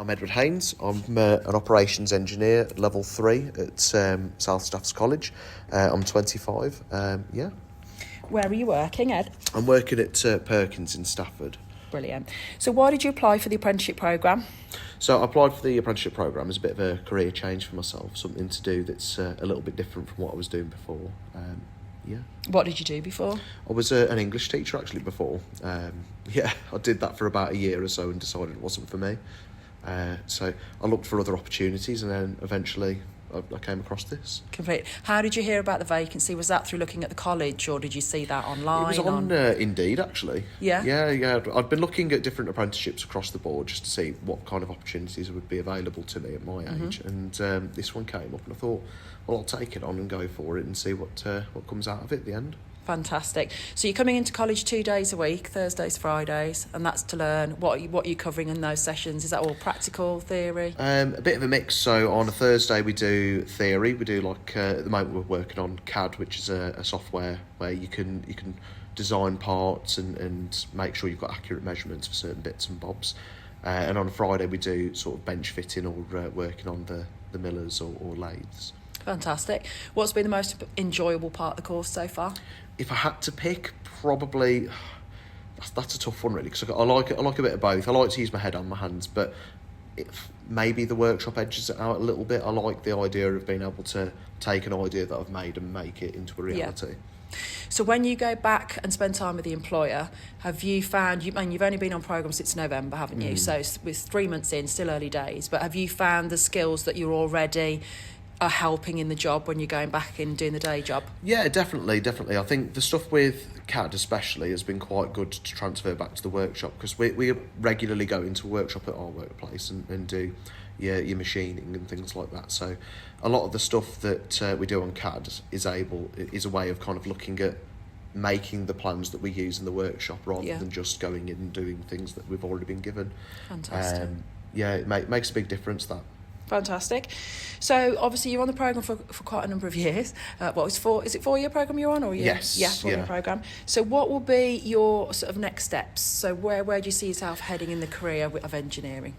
I'm Edward Haynes. I'm an operations engineer, level 3 at South Staffs College. I'm 25. Where are you working, Ed? I'm working at Perkins in Stafford. Brilliant. So why did you apply for the apprenticeship programme? So I applied for the apprenticeship programme as a bit of a career change for myself, something to do that's a little bit different from what I was doing before. What did you do before? I was an English teacher actually before. I did that for about a year or so and decided it wasn't for me. So I looked for other opportunities and then eventually I came across this. Complete. How did you hear about the vacancy? Was that through looking at the college or did you see that online? It was on Indeed, actually. Yeah? Yeah. I'd been looking at different apprenticeships across the board just to see what kind of opportunities would be available to me at my age. And this one came up and I thought, well, I'll take it on and go for it and see what comes out of it at the end. Fantastic. So you're coming into college 2 days a week, Thursdays, Fridays, and that's to learn what you're covering in those sessions. Is that all practical, theory? A bit of a mix. So on a Thursday we do theory. We do at the moment we're working on CAD, which is a software where you can design parts and make sure you've got accurate measurements for certain bits and bobs. And on a Friday we do sort of bench fitting or working on the millers or lathes. Fantastic. What's been the most enjoyable part of the course so far? If I had to pick, probably that's a tough one really, because I like a bit of both. I like to use my head and my hands, but maybe the workshop edges it out a little bit. I like the idea of being able to take an idea that I've made and make it into a reality. Yeah. So when you go back and spend time with the employer, have you found, you've only been on programme since November, haven't you? So with 3 months in, still early days, but have you found the skills that you're already are helping in the job when you're going back and doing the day job? Yeah, definitely. I think the stuff with CAD especially has been quite good to transfer back to the workshop, because we regularly go into a workshop at our workplace and do your machining and things like that. So a lot of the stuff that we do on CAD is a way of kind of looking at making the plans that we use in the workshop rather than just going in and doing things that we've already been given. Fantastic. It makes a big difference, that. Fantastic. So obviously you're on the programme for quite a number of years. Is it 4 year programme you're on, or Yes. Yeah, 4 year programme. So what will be your sort of next steps? So where do you see yourself heading in the career of engineering?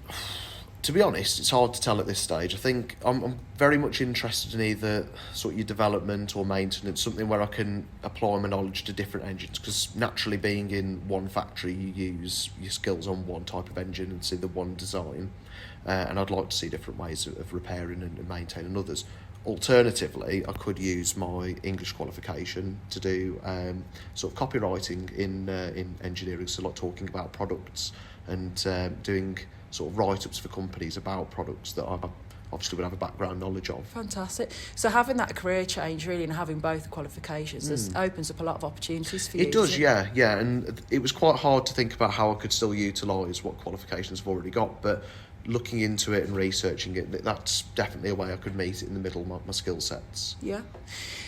To be honest, it's hard to tell at this stage. I think I'm very much interested in either sort of your development or maintenance, something where I can apply my knowledge to different engines, because naturally being in one factory, you use your skills on one type of engine and see the one design. And I'd like to see different ways of repairing and maintaining others. Alternatively, I could use my English qualification to do sort of copywriting in engineering, so like talking about products and doing sort of write-ups for companies about products that I obviously would have a background knowledge of. Fantastic. So having that career change really and having both qualifications opens up a lot of opportunities for you. It does, yeah. And it was quite hard to think about how I could still utilise what qualifications I've already got, but looking into it and researching it, that's definitely a way I could meet it in the middle of my skill sets. Yeah.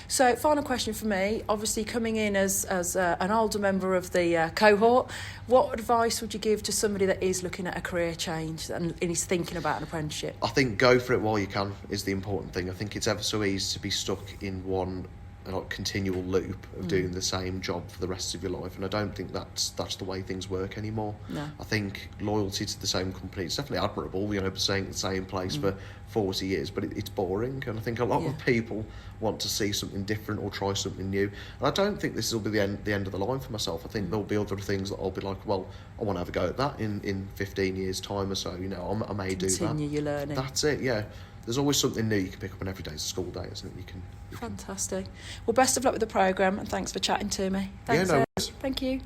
So final question for me, obviously coming in as an older member of the cohort, what advice would you give to somebody that is looking at a career change and is thinking about an apprenticeship? I think go for it while you can is the important thing. I think it's ever so easy to be stuck in one continual loop of doing the same job for the rest of your life, and I don't think that's the way things work anymore. No. I think loyalty to the same company is definitely admirable, staying at the same place for 40 years, but it's boring, and I think a lot of people want to see something different or try something new, and I don't think this will be the end of the line for myself. I think there'll be other things that I'll be like, well, I want to have a go at that in 15 years time or so, I may do that. Continue your learning. That's it, yeah. There's always something new you can pick up, and every day's a school day, isn't it? You can. Fantastic. Well, best of luck with the programme, and thanks for chatting to me. Thanks, no worries. Thank you.